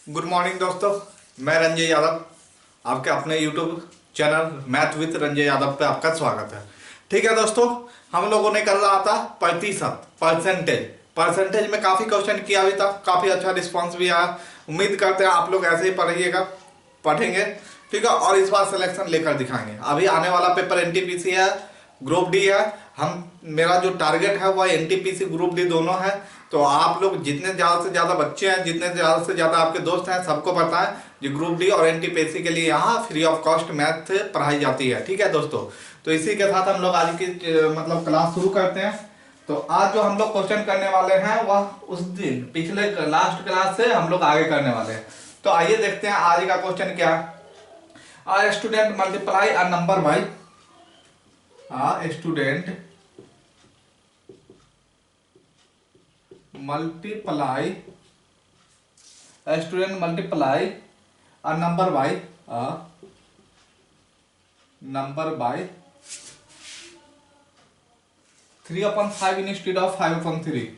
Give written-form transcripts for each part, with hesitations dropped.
Good morning दोस्तों। मैं रंजय यादव, आपके अपने YouTube channel math with Ranjay Yadav पे आपका स्वागत है। ठीक है दोस्तों, हम लोगों ने कर रहा था प्रतिशत परसेंटेज। परसेंटेज में काफ़ी क्वेश्चन किया भी था, काफ़ी अच्छा रिस्पांस भी आया। उम्मीद करते हैं आप लोग ऐसे ही पढ़िएगा, पढ़ेंगे। ठीक है, और इस बार सिलेक्शन लेकर दिखाएंगे। अभी आने वाला पेपर एनटीपीसी है, ग्रुप डी है। मेरा जो टारगेट है वह एनटीपीसी ग्रुप डी दोनों है। तो आप लोग जितने ज़्यादा से ज़्यादा बच्चे हैं, जितने ज़्यादा से ज़्यादा आपके दोस्त हैं, सबको पता है जो ग्रुप डी और एनटीपीसी के लिए यहाँ फ्री ऑफ कॉस्ट मैथ पढ़ाई जाती है। ठीक है दोस्तों, तो इसी के साथ हम लोग आज की मतलब क्लास शुरू करते हैं। तो आज जो हम लोग क्वेश्चन करने वाले हैं वह उस दिन पिछले लास्ट क्लास से हम लोग आगे करने वाले हैं। तो आइए देखते हैं आज का क्वेश्चन क्या है। A student multiply a number by a student multiply a number by 3/5 instead of 5/3,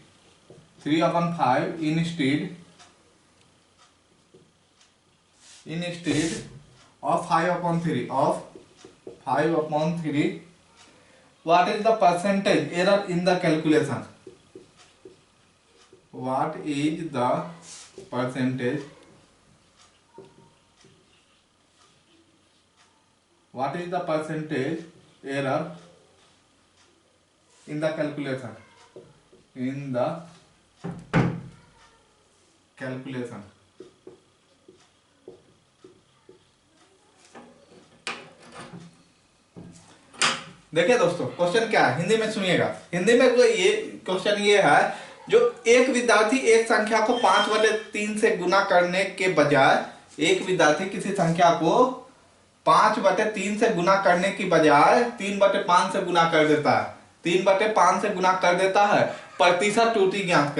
3/5 instead of 5/3. What is the percentage error in the calculation? What is the percentage error in the calculation? देखिए दोस्तों, question क्या है, हिंदी में सुनिएगा। हिंदी में तो ये question ये है, जो एक विद्यार्थी एक संख्या को 5/3 से गुना करने के बजाय, एक विद्यार्थी किसी संख्या को 5/3 से गुना करने की बजाय 3/5 से गुना कर देता है। 3/5 से गुना कर देता है। प्रतिशत त्रुटि ज्ञात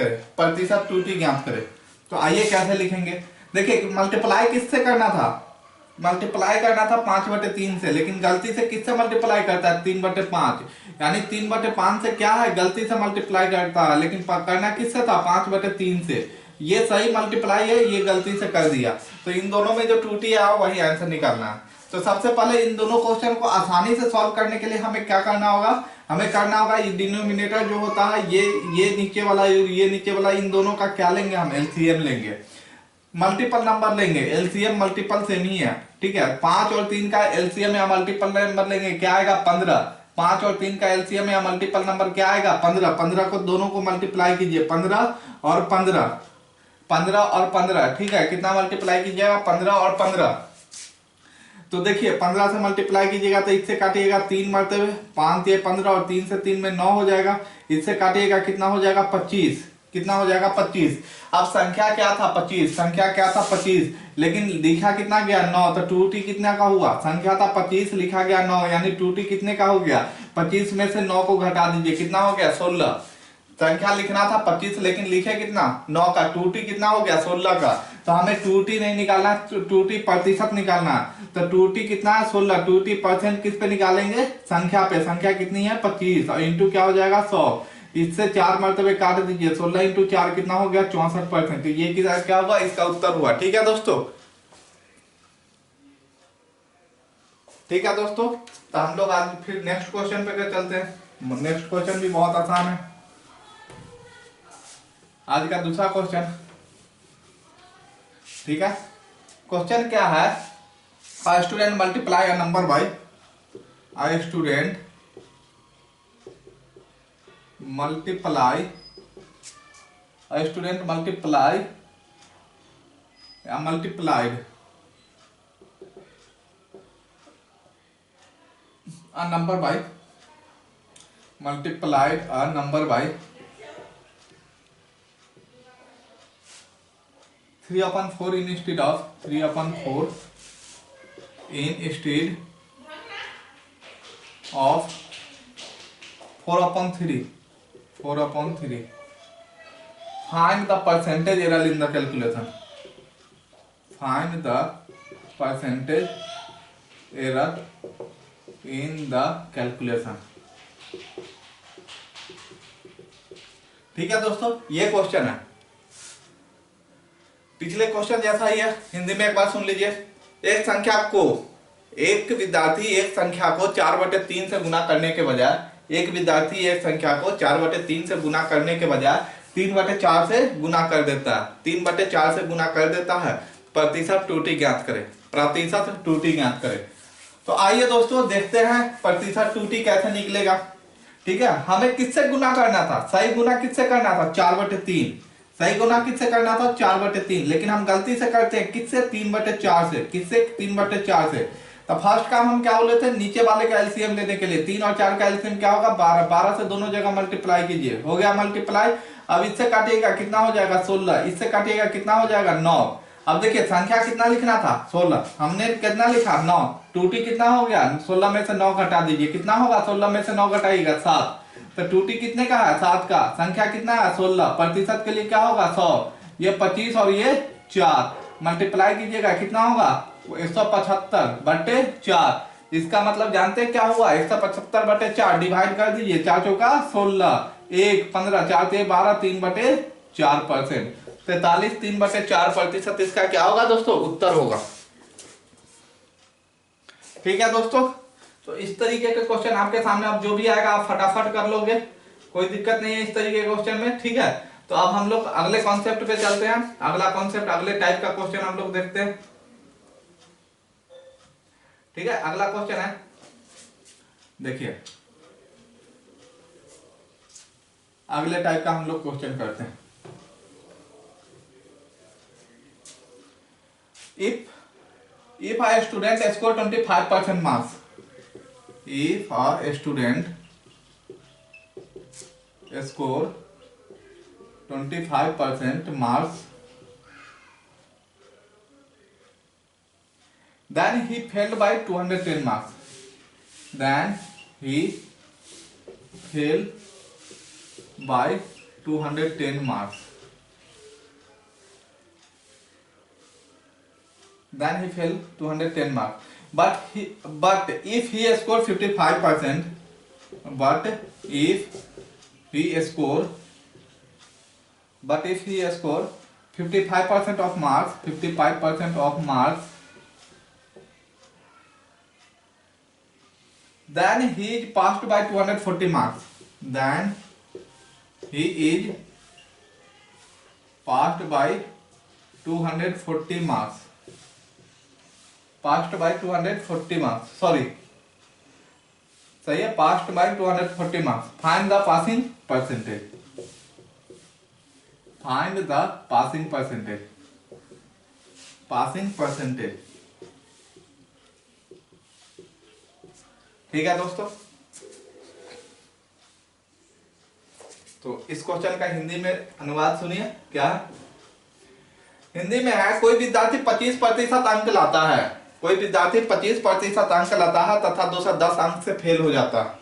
करे। तो आइए कैसे लिखेंगे। देखिए, मल्टीप्लाई किससे करना था? मल्टीप्लाई करना था 5/3 से, लेकिन गलती से किससे मल्टीप्लाई करता है? 3/5। यानी 3/5 से क्या है, गलती से मल्टीप्लाई करता है, लेकिन करना किससे था? 5/3 से। ये सही मल्टीप्लाई है, ये गलती से कर दिया। तो इन दोनों में जो त्रुटि है वही आंसर निकालना है। तो सबसे पहले इन दोनों क्वेश्चन को आसानी से सॉल्व करने के लिए हमें क्या करना होगा? हमें करना होगा, ये डिनोमिनेटर जो होता है, ये नीचे वाला, इन दोनों का क्या लेंगे? हम एलसीएम लेंगे, मल्टीपल नंबर लेंगे। एलसीएम मल्टीपल सेम ही है। ठीक है, 5 और 3 का एलसीएम या मल्टीपल नंबर लेंगे, क्या आएगा? 15। 5 और 3 का एलसीएम या मल्टीपल नंबर क्या आएगा? 15। 15 को दोनों को मल्टीप्लाई कीजिए, 15 और 15, 15 और 15। ठीक है, कितना मल्टीप्लाई कीजिएगा? 15 और 15। तो देखिए, 15 से मल्टीप्लाई कीजिएगा तो इससे काटिएगा 3 मरतबे, 5 ये 15 और 3 से 3 में 9 हो जाएगा। इससे काटिएगा कितना हो जाएगा? 25। कितना हो जाएगा? 25। अब संख्या क्या था? 25। लेकिन लिखा कितना गया? 9। तो त्रुटि कितना का हुआ? संख्या था 25, लिखा गया 9, यानी त्रुटि कितने का हो गया? 25 में से 9 को घटा दीजिए, कितना हो गया? 16। संख्या लिखना था 25, लेकिन लिखे कितना? 9 का। त्रुटि कितना हो गया? 16 का। तो हमें त्रुटि नहीं निकालना, त्रुटि प्रतिशत निकालना है। तो त्रुटि कितना है? 16। त्रुटि परसेंट किस पे निकालेंगे? संख्या पे। संख्या कितनी है? 25, और इंटू क्या हो जाएगा? 100। इससे 4 मरतबे काट दीजिए, 16 इंटू 4 कितना हो गया? 64%। तो ये क्या हुआ? इसका उत्तर हुआ। ठीक है दोस्तों, तो हम लोग आज फिर नेक्स्ट क्वेश्चन पे चलते हैं। नेक्स्ट क्वेश्चन भी बहुत आसान है। आज का दूसरा क्वेश्चन, ठीक है। क्वेश्चन क्या है? A student multiply a number by, a student multiply multiplied a number by 3/4 instead of 3/4 instead of 4/3. Find the percentage error in the calculation. Find the percentage error in the calculation. ठीक है दोस्तों, ये question है। पिछले question जैसा ही है, हिंदी में एक बार सुन लीजिए। एक विद्यार्थी एक संख्या को 4/3 से गुना करने के बजाय एक विद्यार्थी एक संख्या को 4/3 से गुना करने के बजाय 3/4 से गुना कर देता है। 3/4 से गुना कर देता है। प्रतिशत त्रुटि ज्ञात करें। प्रतिशत त्रुटि ज्ञात करें। तो आइए दोस्तों देखते हैं प्रतिशत त्रुटि कैसे निकलेगा। ठीक है, हमें किससे गुना करना था? सही गुना किससे करना था? 4/3। सही गुना किससे करना था? 4/3। लेकिन हम गलती से करते हैं किससे? 3/4 से। किससे? 3/4 से। तो फर्स्ट काम हम क्या बोले थे? नीचे वाले का एलसीएम लेने के लिए 3 और 4 का एलसीएम क्या होगा? 12। 12 से दोनों जगह मल्टीप्लाई कीजिए। हो गया मल्टीप्लाई। अब इससे काटिएगा कितना हो जाएगा? 16। इससे काटिएगा कितना हो जाएगा? 9। अब देखिए संख्या कितना लिखना था? 16। हमने कितना लिखा? 9। त्रुटि कितना हो गया? 16 में से 9 घटा दीजिए। कितना होगा? 16 में से 9 घटाइएगा 7। तो त्रुटि कितने का है? 7 का। संख्या कितना है? 16। प्रतिशत के लिए क्या होगा? 100। ये 25 और ये 4 मल्टीप्लाई कीजिएगा कितना होगा? 175/4। इसका मतलब जानते हैं क्या हुआ? 175/4 डिवाइड कर दीजिए। 4 चौका 16, 1 15, 4 से 12, 3/4%। 43 3/4% इसका क्या होगा दोस्तों? उत्तर होगा। ठीक है दोस्तों, तो इस तरीके के क्वेश्चन आपके सामने अब जो भी आएगा आप फटाफट कर लोगे, कोई दिक्कत नहीं है इस तरीके के क्वेश्चन में। ठीक है, तो अब हम लोग अगले कॉन्सेप्ट पे चलते हैं। अगला कॉन्सेप्ट, अगले टाइप का क्वेश्चन हम लोग देखते हैं। ठीक है, अगला क्वेश्चन है, देखिए अगले टाइप का हम लोग क्वेश्चन करते हैं। if a student score 25% marks, if a student score 25% marks, then he failed by 210 marks. Then he failed by 210 marks. Then he failed 210 marks. But if he scored 55%, but if he scored 55% of marks, 55% of marks, then he is passed by 240 marks. Then he is passed by 240 marks. Passed by 240 marks. Sorry, सही है, passed by 240 marks. Find the passing percentage. Find the passing percentage. Passing percentage. ठीक है दोस्तों, तो इस question का हिंदी में अनुवाद सुनिए। क्या हिंदी में है? कोई विद्यार्थी 25% अंक लाता है। कोई विद्यार्थी 25% अंक लाता है तथा 210 अंक से फेल हो जाता है।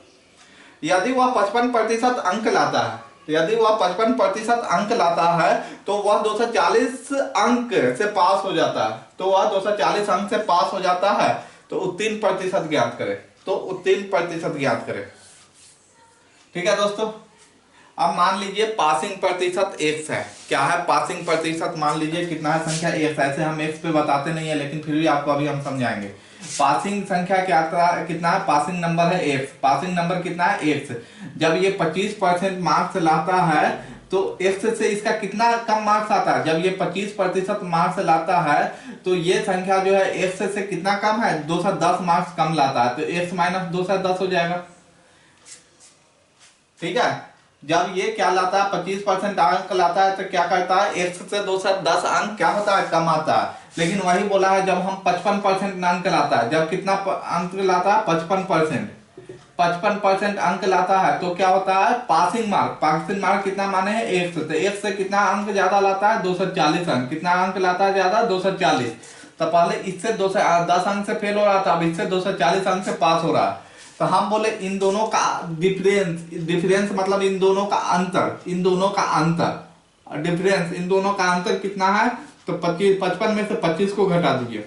यदि वह 55% अंक लाता है, यदि वह 55% अंक लाता है तो वह 240 अंक से पास हो जाता है। तो वह 240 अंक से पास हो जाता है। तो उत्तीर्ण प्रतिशत ज्ञात करें। तो उत्तीर्ण प्रतिशत ज्ञात करें। ठीक है दोस्तों, अब मान लीजिए पासिंग प्रतिशत x है। क्या है पासिंग प्रतिशत? मान लीजिए कितना है संख्या x। ऐसे हम x पे बताते नहीं है, लेकिन फिर भी आपको अभी हम समझाएंगे। पासिंग संख्या कितना है? पासिंग नंबर है x। पासिंग नंबर कितना है? x। जब ये 25% मार्क्स लाता है तो x से इसका कितना कम मार्क्स आता है? जब ये 25% मार्क्स लाता है तो ये संख्या जो है x से कितना कम है? 210 मार्क्स कम लाता है। तो x - 210 हो जाएगा। ठीक है, जब ये क्या लाता है? 25% अंक लाता है तो क्या करता है? x से 210 अंक क्या होता है? कम आता है। लेकिन वही बोला है जब हम 55% अंक लाता है, जब कितना अंक लाता है? 55% अंक लाता है तो क्या होता है? Passing mark. पासिंग मार्क कितना माने हैं? x। तो x से कितना अंक ज्यादा लाता है? 240 अंक। कितना अंक लाता है ज्यादा? 240। तो पहले इससे 210 अंक से फेल हो रहा था, अब इससे 240 अंक से पास हो रहा है। तो हम बोले इन दोनों का डिफरेंस मतलब इन दोनों का अंतर, इन दोनों का अंतर डिफरेंस, इन दोनों का अंतर कितना है? तो 55 में से 25 को घटा दीजिए।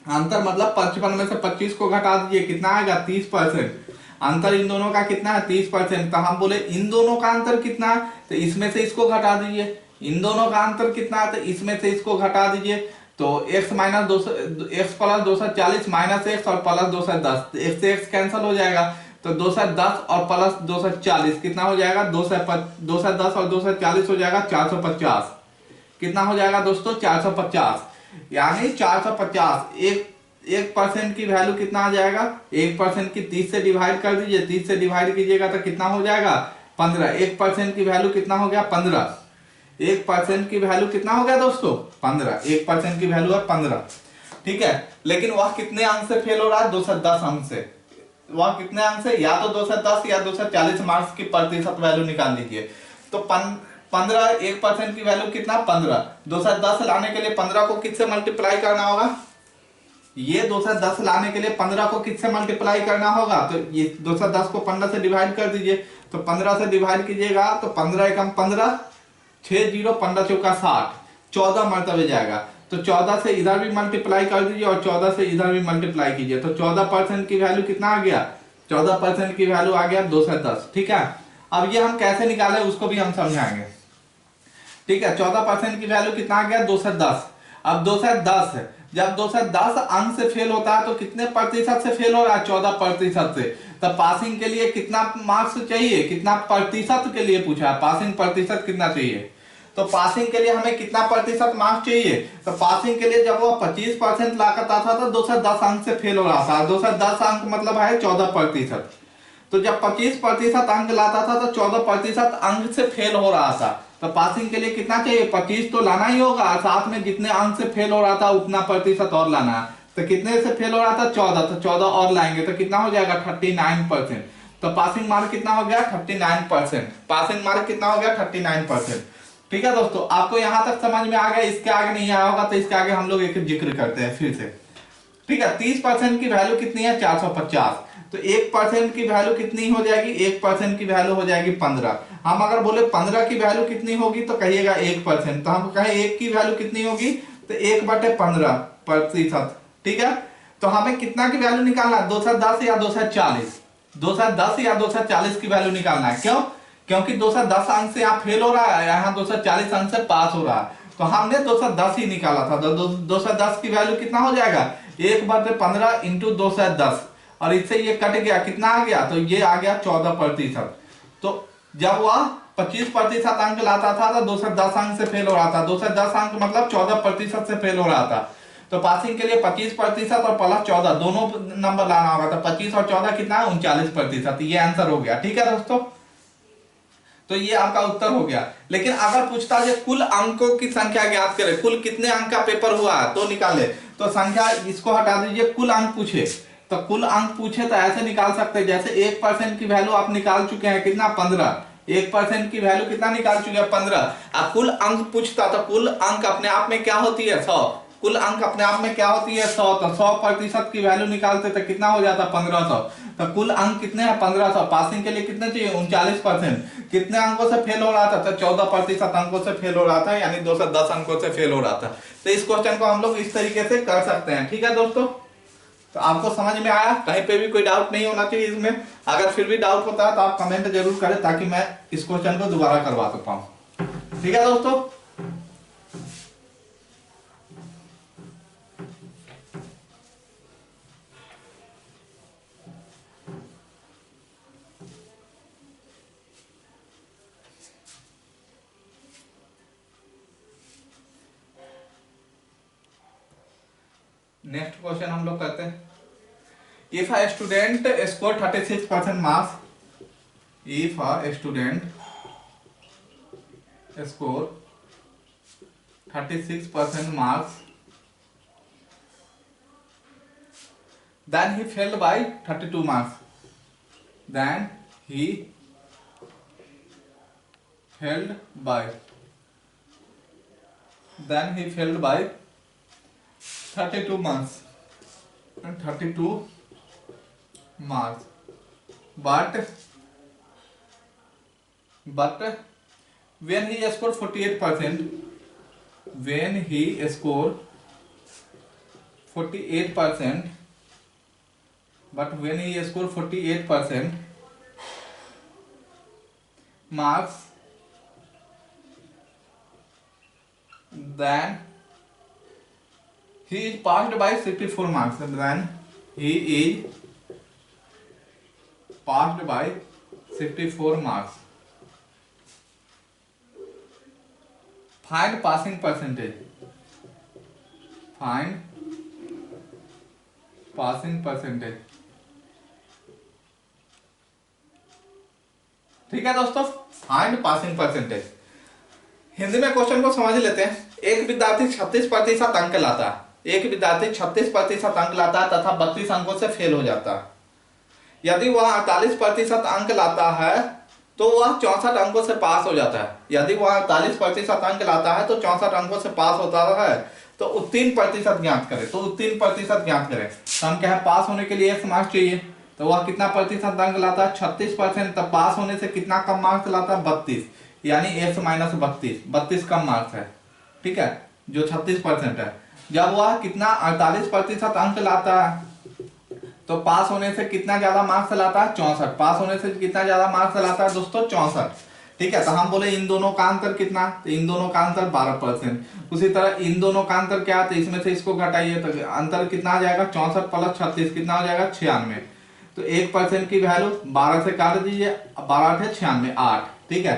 अंतर मतलब 55 में से 25 को घटा दीजिए, कितना आएगा? 30%। अंतर इन दोनों का कितना है? 30%। तो हम बोले इन दोनों का अंतर कितना है? तो इसमें से इसको घटा दीजिए। इन दोनों का अंतर कितना है, तो इसमें से इसको घटा दीजिए, तो x minus 200, x plus 240 minus x और प्लस 210, x से x कैंसिल हो जाएगा, तो 210 और प्लस 240 कितना हो जाएगा, 210 और 240 हो जाएगा 450। कितना हो जाएगा दोस्तों, 450। यानी 450 एक परसेंट की वैल्यू कितना आ जाएगा, 1% की 30 से डिवाइड कर दीजिए, 30 से डिवाइड कीजिएगा तो कितना हो जाएगा 15। 1% की वैल्यू कितना हो गया 15। 1% की वैल्यू कितना हो गया दोस्तों 15। 1% की वैल्यू है 15, ठीक है। लेकिन वह कितने अंक से फेल हो रहा है, 210 अंक से। वह कितने अंक से, या तो 210 या 240 मार्क्स की प्रतिशत वैल्यू निकाल लीजिए। तो 15, 1% की वैल्यू कितना 15, 210 लाने के लिए 15 को किससे मल्टीप्लाई करना होगा, ये 210 लाने के लिए 15 को किससे मल्टीप्लाई करना होगा, तो ये 210 को 15 से डिवाइड कर दीजिए, तो 15 से डिवाइड कीजिएगा तो 15 एकम 15, 6 0 15 चौका 60, 14 मरतबे जाएगा। तो 14 से इधर भी मल्टीप्लाई कर दीजिए और 14 से इधर भी मल्टीप्लाई कीजिए, तो 14% की वैल्यू कितना आ गया, 14% की वैल्यू आ गया 210, ठीक है। अब ये हम कैसे निकाले उसको भी हम समझाएंगे, ठीक है। 14% की वैल्यू कितना आ गया 210। अब 210 जब 210 अंक से फेल होता है तो कितने प्रतिशत से फेल हो रहा है, 14% से। तब पासिंग के लिए कितना मार्क्स चाहिए, कितना प्रतिशत के लिए पूछा है, पासिंग प्रतिशत कितना चाहिए, तो पासिंग के लिए हमें कितना प्रतिशत मार्क्स चाहिए, तो पासिंग के लिए जब वो 25% लाकर आता था तो 210 अंक से फेल हो रहा था। 210 अंक मतलब है 14%। तो जब 25% अंक लाता था तो 14% अंक से फेल हो रहा था। तो पासिंग के लिए कितना चाहिए, 25 तो लाना ही होगा, साथ में जितने अंक से फेल हो रहा था उतना प्रतिशत और लाना है। तो कितने से फेल हो रहा था 14, तो 14 और लाएंगे तो कितना हो जाएगा 39%। तो पासिंग मार्क कितना हो गया 39%। पासिंग मार्क कितना हो गया 39%। ठीक है दोस्तों, आपको यहां तक समझ में आ गया, इसके आगे नहीं आया होगा तो इसके आगे हम लोग एक जिक्र करते हैं फिर से, ठीक है। 30% की वैल्यू कितनी है 450, तो 1% की वैल्यू कितनी हो जाएगी, 1% की वैल्यू हो जाएगी 15। हम अगर बोले 15 की वैल्यू कितनी होगी तो कहिएगा 1%, तो हम कहें 1 की वैल्यू कितनी होगी तो 1/15%, ठीक है। तो हमें कितना की वैल्यू निकालना है, 210 या 240, 210 या 240 की वैल्यू निकालना है। क्यों, क्योंकि 210 अंक से यहाँ फेल हो रहा है, यहाँ 240 अंक से पास हो रहा है, तो हमने 210 ही निकाला था। तो 210 की वैल्यू कितना हो जाएगा 1/15 इंटू 210, और इससे ये कट गया, कितना आ गया, तो ये आ गया 14%। तो जब वह 25% अंक लाता था तो 210 अंक से फेल हो रहा था, 210 अंक मतलब 14% से फेल हो रहा था। तो पासिंग के लिए 25% और प्लस 14 दोनों नंबर लाना होगा, तो 25 और 14 कितना है 39%। ये आंसर हो गया, ठीक है दोस्तों। तो ये आपका उत्तर हो गया। लेकिन अगर पूछता है कुल अंकों की संख्या ज्ञात करें, कुल कितने अंक का पेपर हुआ तो निकाले, तो संख्या इसको हटा दीजिए, कुल अंक पूछे, तो कुल अंक पूछे तो ऐसे निकाल सकते हैं, जैसे 1% की वैल्यू आप निकाल चुके हैं कितना 15, 1% की वैल्यू कितना निकाल चुके हैं 15। अब कुल अंक पूछता तो कुल अंक अपने आप में क्या होती है 100, कुल अंक अपने आप में क्या होती है 100, तो 100% की वैल्यू निकालते तो कितना हो जाता 1500। तो कुल अंक कितने हैं 1500, पासिंग के लिए कितने चाहिए 39%। कितने अंकों से फेल हो रहा था, तो 14% अंकों से फेल हो रहा था, यानी 210 अंकों से फेल हो रहा था। तो इस क्वेश्चन को हम लोग इस तरीके से कर सकते हैं, ठीक है दोस्तों। तो आपको समझ में आया, कहीं पे भी कोई डाउट नहीं होना चाहिए इसमें। अगर फिर भी डाउट होता है तो आप कमेंट जरूर करें ताकि मैं इस क्वेश्चन को दोबारा करवा सकता हूं, ठीक है दोस्तों। नेक्स्ट क्वेश्चन हम लोग करते हैं, if a student score 36% marks, if a student score 36% marks, then he failed by 32 marks, then he failed by then he failed by 32 marks and 32 marks, but when he scored 48%, when he scored 48%, but when he scored 48% marks, then he is passed by 64 marks. Then he is passed by 64 marks. Find passing percentage. Find passing percentage. ठीक है दोस्तों, find passing percentage. Hindi में question को समझ लेते हैं। एक विद्यार्थी 36% अंक लाता है, एक विद्यार्थी 36% अंक लाता है तथा 32 अंकों से फेल हो जाता है। यदि वह 48% अंक लाता है तो वह 64 अंकों से पास हो जाता है। यदि वह 48% अंक लाता है तो 64 अंकों से पास होता है। तो उत्तीर्ण प्रतिशत ज्ञात करें। तो उत्तीर्ण प्रतिशत ज्ञात करें, तो हम क्या है, पास होने के लिए 1 मार्क्स चाहिए। तो वह कितना प्रतिशत अंक लाता है, 36%। तब पास होने से कितना कम मार्क्स लाता है, 32, यानी 1 माइनस 32, 32 कम मार्क्स है। ठीक है, जो 36% है। जब वह कितना 48% अंक लाता है तो पास होने से कितना ज्यादा मार्क्स लाता है, 64। पास होने से कितना ज्यादा मार्क्स लाता है दोस्तों, 64। ठीक है, तो हम बोले इन दोनों का अंतर कितना, तो इन दोनों का अंतर 12%। उसी तरह इन दोनों का अंतर क्या है, तो इसमें से इसको घटाइए तो अंतर कितना आ जाएगा, 64 प्लस 36 कितना हो जाएगा, 96। तो 1% की वैल्यू 12 से काट दीजिए, 12 है 96, 8। ठीक है,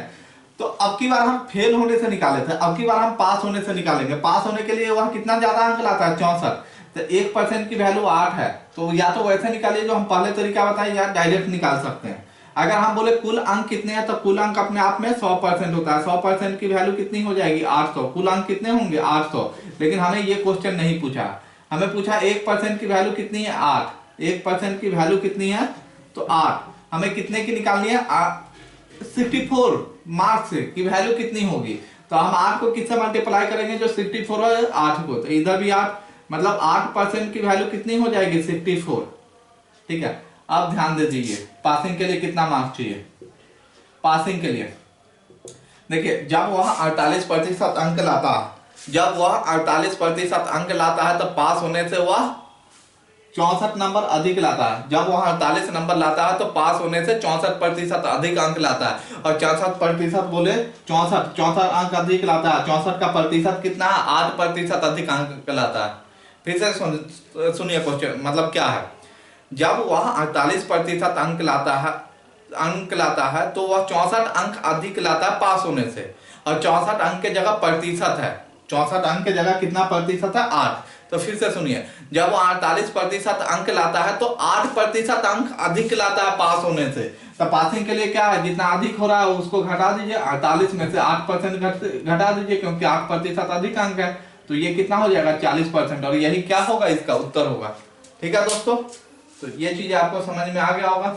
तो अब की बार हम फेल होने से निकाले थे, अब की बार हम पास होने से निकालेंगे। पास होने के लिए वह कितना ज्यादा अंक लाता है, 64। तो 1% की वैल्यू 8 है। तो या तो वैसे निकालिए जो हम पहले तरीका बताए, या डायरेक्ट निकाल सकते हैं। अगर हम बोले कुल अंक कितने हैं, तो कुल अंक अपने आप में 100% होता है। 100% की वैल्यू कितनी हो जाएगी, 800। कुल अंक कितने होंगे, 800। लेकिन हमें ये क्वेश्चन नहीं पूछा, हमें पूछा 1% की वैल्यू कितनी है, 8। 1% की वैल्यू कितनी है, तो 8। हमें कितने की निकालनी है, 64 मार्क्स की वैल्यू कितनी होगी। तो हम 8 को किससे मल्टीप्लाई करेंगे, जो 64 है 8 को, तो इधर भी 8, मतलब 8% की वैल्यू कितनी हो जाएगी, 64। ठीक है, अब ध्यान दे दीजिए पासिंग के लिए कितना मार्क्स चाहिए। पासिंग के लिए देखिए, जब वह 48% अंक लाता है, जब वह 48% अंक लाता है तो पास होने से वह 64 नंबर अधिक लाता है। जब वह 48 नंबर लाता है तो पास होने से 64% अधिक अंक लाता है। और 64% बोले 64 अंक अधिक लाता है। 64 का प्रतिशत कितना है, 8% अधिक अंक लाता है। फिर से सुनिए क्वेश्चन, मतलब क्या है, जब वह 48% अंक लाता है तो वह 64 अंक अधिक लाता है पास होने से। और 64 अंक के जगह प्रतिशत है, 64 अंक के जगह कितना प्रतिशत है, 8। तो फिर से सुनिए, जब वो 48% अंक लाता है तो 8% अंक अधिक लाता है पास होने से। तो पासिंग के लिए क्या है, जितना अधिक हो रहा है उसको घटा दीजिए, 48 में से 8% घटा दीजिए, क्योंकि 8% अधिक अंक है। तो ये कितना हो जाएगा, 40%। और यही क्या होगा, इसका उत्तर होगा। ठीक है दोस्तों, तो ये चीज आपको समझ में आ गया होगा।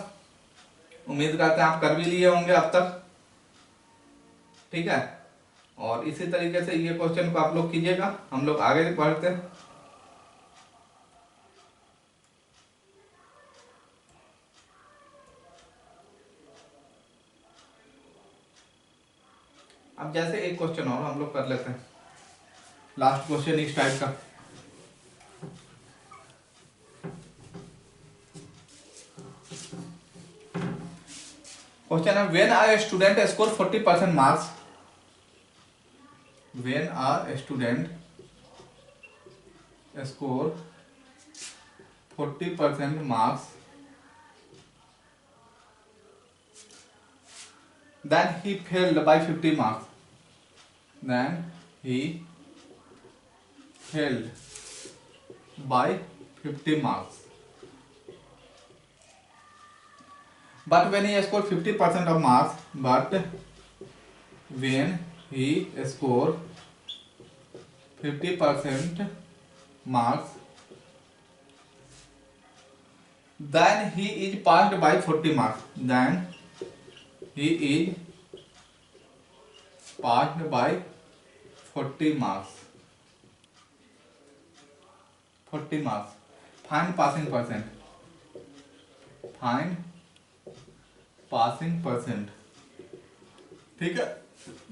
उम्मीद करते हैं आप कर भी लिए होंगे अब तक। ठीक है, और इसी तरीके से ये क्वेश्चन को आप लोग कीजिएगा, हम लोग आगे बढ़ते हैं। अब जैसे एक क्वेश्चन और हम लोग कर लेते हैं, लास्ट क्वेश्चन इस टाइप का। क्वेश्चन है, when a student score 40% marks, when a student score 40% marks, then he failed by 50 marks, then he failed by 50 marks. But when he scored 50% of marks, but when he scored 50% marks, then he is passed by 40 marks. Then he is passed by 40 marks. 40 marks. Find passing percent. Find passing percent. ठीक है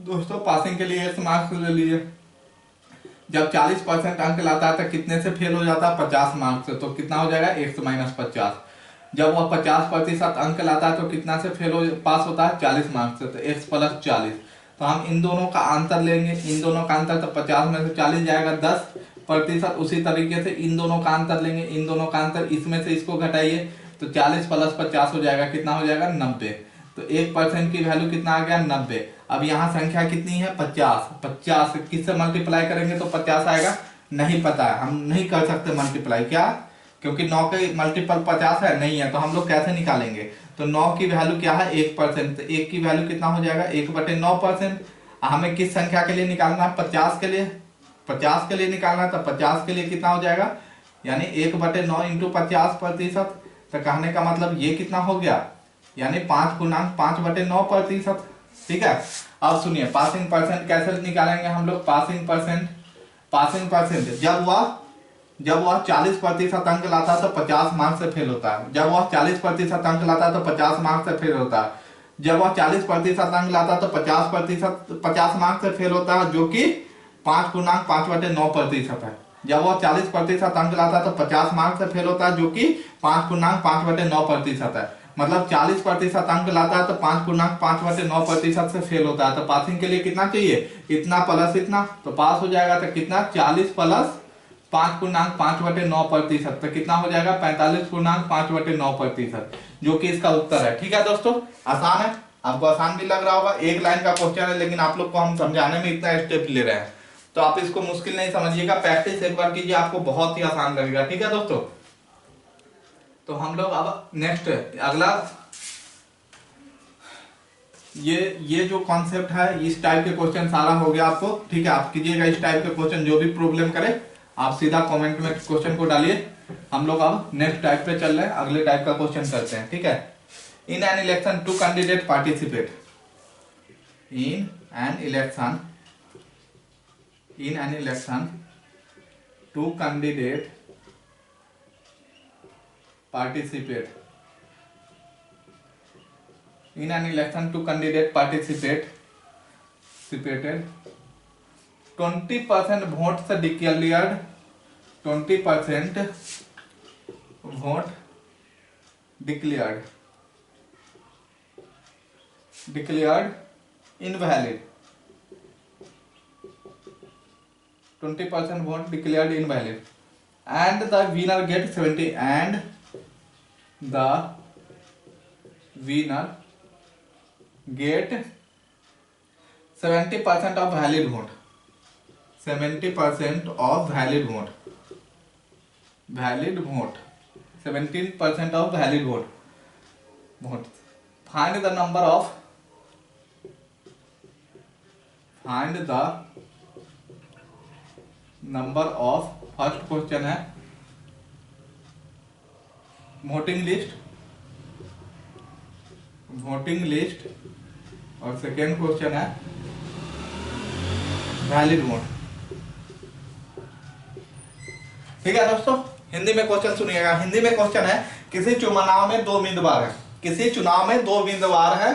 दोस्तों, passing के लिए 1 marks ले लीजिए। जब 40% अंक लाता है तो कितने से फेल हो जाता है, 50 मार्क्स से। तो कितना हो जाएगा, 1 माइनस 50। जब वह 50% अंक लाता है तो कितना से फेल हो पास होता है, 40 मार्क्स से। तो x प्लस 40। तो हम इन दोनों का अंतर लेंगे, इन दोनों का अंतर, तो 50 में से 40 जाएगा 10%। उसी तरीके से इन दोनों का अंतर लेंगे, इन दोनों का अंतर, इसमें से इसको घटाइए तो 40 प्लस 50 हो जाएगा, कितना हो जाएगा 90। तो 1% की वैल्यू कितना आ गया 90। अब यहाँ संख्या कितनी है 50, 50 किससे मल्टीप्लाई करेंगे तो 50 आएगा, नहीं पता है, हम नहीं कर सकते मल्टीप्लाई, क्या क्योंकि 9 के मल्टीपल 50 है नहीं है, तो हम लोग कैसे निकालेंगे। तो 9 की वैल्यू क्या है 1%, तो 1 की वैल्यू कितना हो जाएगा 1/9%। हमें किस संख्या के लिए निकालना है 50 के लिए, 50 के लिए निकालना है, तो 50 के लिए कितना हो जाएगा यानी 1/9 इंटू 50%। तो कहने का मतलब ये कितना हो गया यानी 5/9%। ठीक है। अब सुनिए पासिंग परसेंट कैसे निकालेंगे हम लोग। पासिंग परसेंट जब वह 40% अंक लाता है तो 50 मार्क्स से फेल होता है। जब वह 40% अंक लाता है तो 50 मार्क्स से फेल होता है। जब वह 40% अंक लाता है तो 50 मार्क्स से फेल होता है, जो कि 5/5/9% है। जब वह 40% अंक लाता है तो 50 मार्क्स से फेल होता है, जो कि 5/5/9% है। मतलब 40% अंक लाता है तो 5/5/9% से फेल होता है। तो पासिंग के लिए कितना चाहिए, इतना प्लस इतना, तो पास हो जाएगा। तो कितना 40 प्लस 5/5/9%, तो कितना हो जाएगा 45/5/9%, जो कि इसका उत्तर है। ठीक है दोस्तों, आसान है, आपको आसान भी लग रहा होगा, एक लाइन का क्वेश्चन है, लेकिन आप लोग को हम समझाने में इतना स्टेप ले रहे हैं, तो आप इसको मुश्किल नहीं समझिएगा, प्रैक्टिस एक बार कीजिए, आपको बहुत ही आसान लगेगा। ठीक है दोस्तों, तो हम लोग अब नेक्स्ट अगला ये जो कॉन्सेप्ट है, इस टाइप के क्वेश्चन सारा हो गया आपको। ठीक है, आप कीजिएगा इस टाइप के क्वेश्चन, जो भी प्रॉब्लम करे आप सीधा कमेंट में क्वेश्चन को डालिए। हम लोग अब नेक्स्ट टाइप पे चल रहे हैं, अगले टाइप का क्वेश्चन करते हैं। ठीक है। In an election 2 candidate participate. In an election 2 candidate participate. In an election 2 candidate participated. 20% votes declared. 20% vote declared invalid. 20% vote declared invalid, and the winner gets 70. And the winner get 70% of valid vote. 70% of valid vote. 17% of valid vote. Find the number of first question है voting list और second question है valid vote. ठीक है दोस्तों, हिंदी में question सुनिएगा। हिंदी में question है, किसी चुनाव में 2 उम्मीदवार है,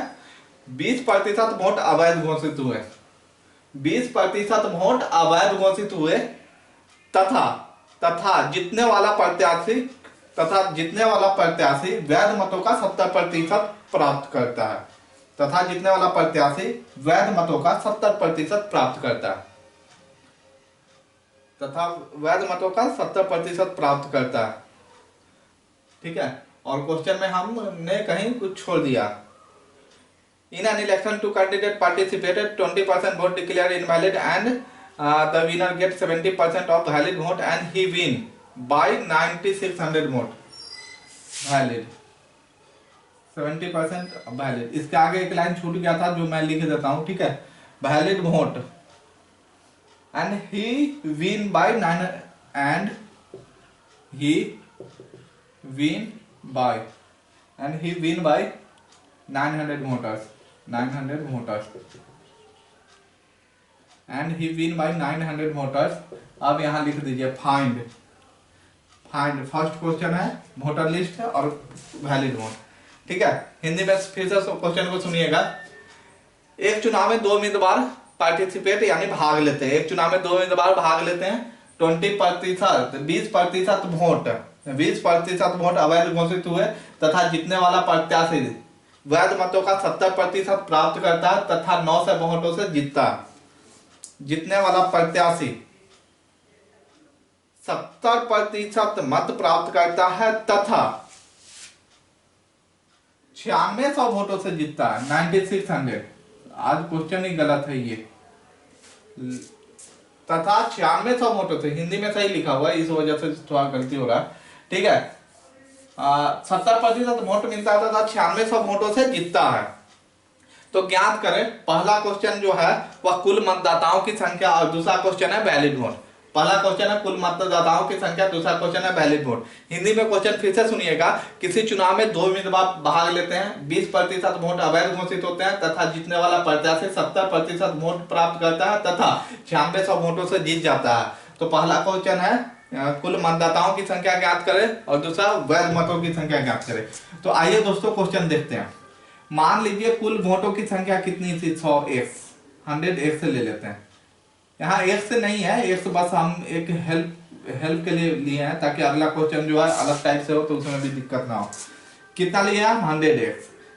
20% वोट अवैध घोषित हुए, 20% वोट अवैध घोषित हुए तथा जीतने वाला प्रत्याशी वैध मतों का 70% प्राप्त करता है। तथा जीतने वाला प्रत्याशी वैध मतों का 70% प्राप्त करता है। तथा वैध मतों का 70% प्राप्त करता है। ठीक है, और क्वेश्चन में हमने कहीं कुछ छोड़ दिया। In an election 2 candidates participated. 20% vote declared invalid, and the winner gets 70% of valid vote, and he win by 9600 vote. Valid 70% valid. इसके आगे एक लाइन छूट गया था जो मैं लिख देता हूँ। ठीक है, valid vote and he win by 900 voters. 900 voters. And he win by 900 voters. अब यहाँ लिख दीजिए फाइंड फर्स्ट क्वेश्चन है वोटर लिस्ट है और वैलिड वोट। ठीक है, हिंदी में फिर से क्वेश्चन को सुनिएगा। एक चुनाव में 2 उम्मीदवार पार्टिसिपेट यानी भाग लेते हैं। एक चुनाव में 2 उम्मीदवार भाग लेते हैं। 20% वोट अवैध घोषित हुए तथा जीतने वाला प्रत्याशी वैध मतों का 70% प्राप्त करता है तथा 900 वोटों से जीतता है। जीतने वाला प्रत्याशी 70% मत प्राप्त करता है तथा 9600 वोटों से जीतता है, 9600। आज क्वेश्चन ही गलत है ये, तथा 9600 वोटों से, हिंदी में सही लिखा हुआ है इस वजह से थोड़ा गलती हो रहा है, ठीक है। 70% वोट मिलता है तथा 9600 वोटों से जीतता है। तो ज्ञात करें, पहला क्वेश्चन जो है वह कुल मतदाताओं की संख्या और दूसरा क्वेश्चन है वैलिड वोट। पहला क्वेश्चन है कुल मतदाताओं की संख्या, दूसरा क्वेश्चन है वैलिड वोट। हिंदी में क्वेश्चन फिर से सुनिएगा। किसी चुनाव में 2 उम्मीदवार भाग लेते हैं, 20% वोट अवैध घोषित होते हैं तथा जीतने वाला प्रत्याशी 70% वोट प्राप्त करता है तथा 9600 वोटों से जीत जाता है। तो पहला क्वेश्चन है कुल मतदाताओं की संख्या ज्ञात करें और दूसरा वैध मतों की संख्या ज्ञात करें। तो आइए दोस्तों क्वेश्चन देखते हैं। मान लीजिए कुल वोटों की संख्या कितनी थी, 100x, 100x से ले लेते हैं। यहाँ x से नहीं है, x बस हम एक हेल्प के लिए लिए हैं ताकि अगला क्वेश्चन जो है अलग टाइप से हो तो उसमें भी दिक्कत ना हो। कितना लिया है,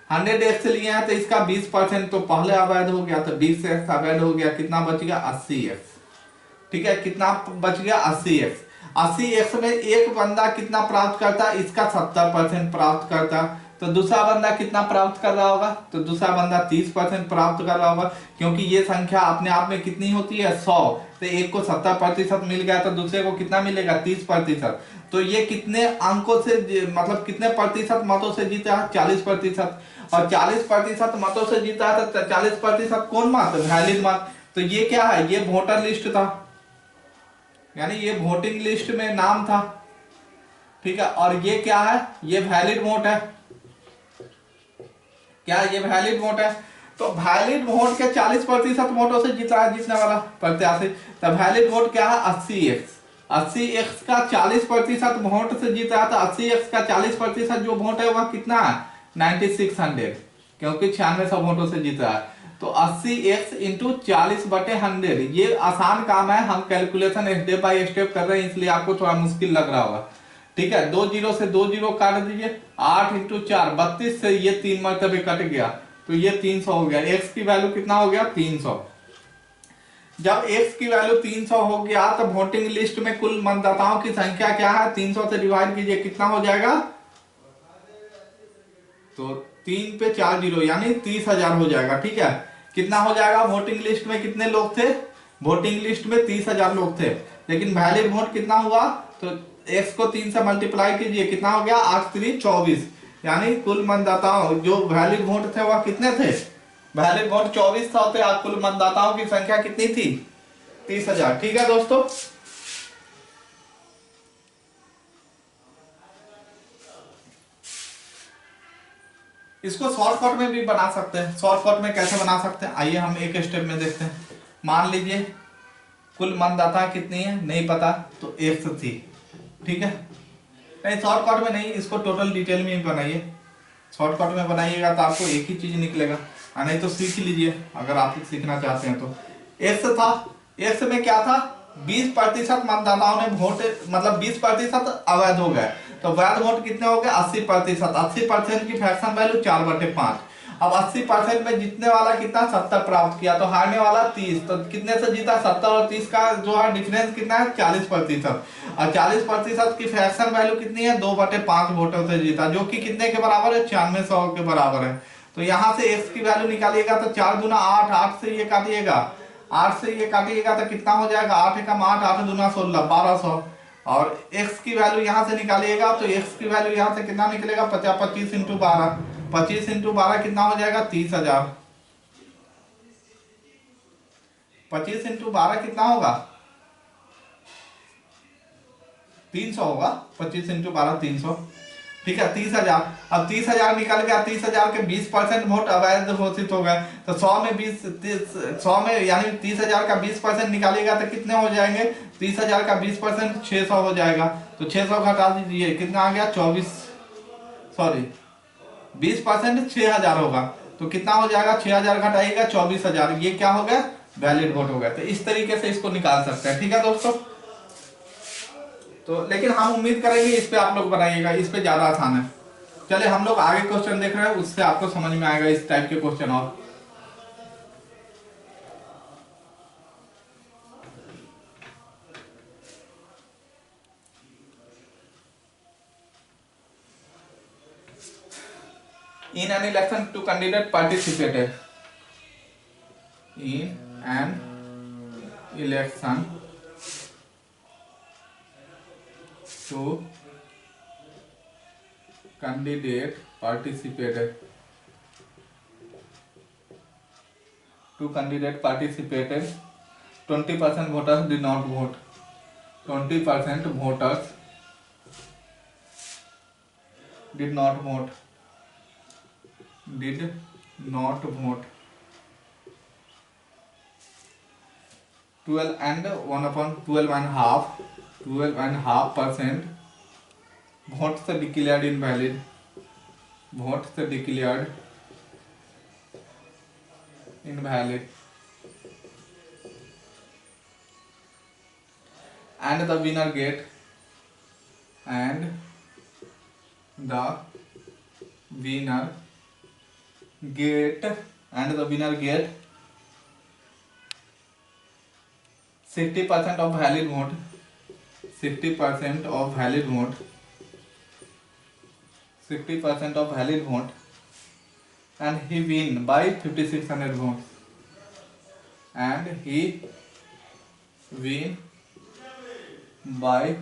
100x से लिए हैं तो इसका 20% तो पहले अवैध हो गया, तो 20x अवैध हो गया, कितना बच गया 80x, ठीक है। कितना बच गया 80x। 80x में एक बंदा कितना प्राप्त करता है, इसका 70% प्राप्त करता, तो दूसरा बंदा कितना प्राप्त कर रहा होगा, तो दूसरा बंदा 30% प्राप्त कर रहा होगा, क्योंकि ये संख्या अपने आप में कितनी होती है 100, तो एक को 70% मिल गया तो दूसरे को कितना मिलेगा 30%। तो ये कितने अंकों से मतलब कितने प्रतिशत मतों से जीता है, 40%, और 40% मतों से जीता है तो 40% कौन मत, वैलिड मत। तो ये क्या है, ये वोटर लिस्ट था, यानी ये वोटिंग लिस्ट में नाम था, ठीक है। और ये क्या है, ये वैलिड वोट है, क्या ये वैलिड वोट है। तो वैलिड वोट के 40% वोटों से जीता है जीतने वाला प्रत्याशी। तो वैलिड वोट क्या है 80x, 80x का 40% वोट से जीता है, तो 80x का 40% जो वोट है वह कितना है 9600, क्योंकि 9600 वोटों से जीता है। तो 80x इंटू 40/100, ये आसान काम है, हम कैलकुलेशन स्टेप बाय स्टेप कर रहे हैं इसलिए आपको थोड़ा मुश्किल लग रहा होगा, ठीक है। 2 जीरो से 2 जीरो काट दीजिए, 8 इंटू 4 32 से ये 3 मरतबे कट गया, तो ये 300 हो गया। x की वैल्यू कितना हो गया 300। जब x की वैल्यू 300 हो गया तो वोटिंग लिस्ट में कुल मतदाताओं की संख्या क्या है, 300 से डिवाइड कीजिए, कितना हो जाएगा, तो 3 पे 4 जीरो यानी 30,000 हो जाएगा, ठीक है। कितना हो जाएगा, वोटिंग लिस्ट में कितने लोग थे, वोटिंग लिस्ट में 30,000 लोग थे, लेकिन वैलिड वोट कितना हुआ, तो x को 3 से मल्टीप्लाई कीजिए, कितना हो गया 8 3 24, यानी कुल मतदाताओं जो वैलिड वोट थे वह कितने थे, वैलिड वोट 24 था, तो कुल मतदाताओं की संख्या कितनी थी 30,000, ठीक है दोस्तों। इसको शॉर्टकट में भी बना सकते हैं। शॉर्टकट में कैसे बना सकते हैं, आइए हम एक स्टेप में देखते हैं। मान लीजिए कुल मतदाता कितनी है नहीं पता, तो x थी, ठीक है। नहीं शॉर्टकट में नहीं, इसको टोटल डिटेल में बनाइए, शॉर्टकट में बनाइएगा तो आपको एक ही चीज निकलेगा, नहीं तो सीख लीजिए अगर आप सीखना चाहते हैं तो। x था, x में क्या था 20% मतदाताओं ने वोट, मतलब 20% अवैध हो गए, तो वैध वोट कितने हो गए 80%। 80% की फ्रैक्शन वैल्यू 4/5। अब 80% में जीतने वाला कितना 70 प्राप्त किया, तो हारने वाला 30, तो कितने से जीता 70 और 30 का जो है डिफरेंस कितना है 40%, और 40% की फ्रैक्शन वैल्यू कितनी है 2/5 वोटों से जीता, जो कि कितने के बराबर है 9600 के बराबर है। तो यहाँ से x की वैल्यू निकालिएगा तो 4 दूना 8, 8 से ये काटिएगा, 8 से ये काटिएगा तो कितना हो जाएगा 8 एकम 8, 8 दूना 16 1200, और x की वैल्यू यहाँ से निकालिएगा तो x की वैल्यू यहाँ से कितना निकलेगा 25 इंटू 12, 25 इंटू 12 कितना हो जाएगा 30,000, 25 इंटू 12 कितना होगा 300 होगा, 25 इंटू 12 300, ठीक है 30,000। अब 30,000 निकल गया, 30,000 के 20% वोट अवैध घोषित हो गए, तो 100 में यानी 30,000 का 20% निकालिएगा तो कितने हो जाएंगे, 30,000 का 20% 600 हो जाएगा, तो 600 घटा दीजिए, कितना आ गया 20% 6,000 होगा, तो कितना हो जाएगा 6,000 घटाइएगा 24,000, ये क्या हो गया वैलिड वोट हो गया। तो इस तरीके से इसको निकाल सकते हैं, ठीक है दोस्तों। तो लेकिन हम उम्मीद करेंगे इस पे आप लोग बनाइएगा, इस पे ज्यादा आसान है। चले हम लोग आगे क्वेश्चन देख रहे हैं, उससे आपको समझ में आएगा इस टाइप के क्वेश्चन। और in an election two candidate participated in an election two candidate participated 20% voters did not vote, 20% voters did not vote 12 and 12.5% votes declared invalid, and the winner get 60% of valid vote, 60% of valid vote, and he win by 5600 votes, and he win by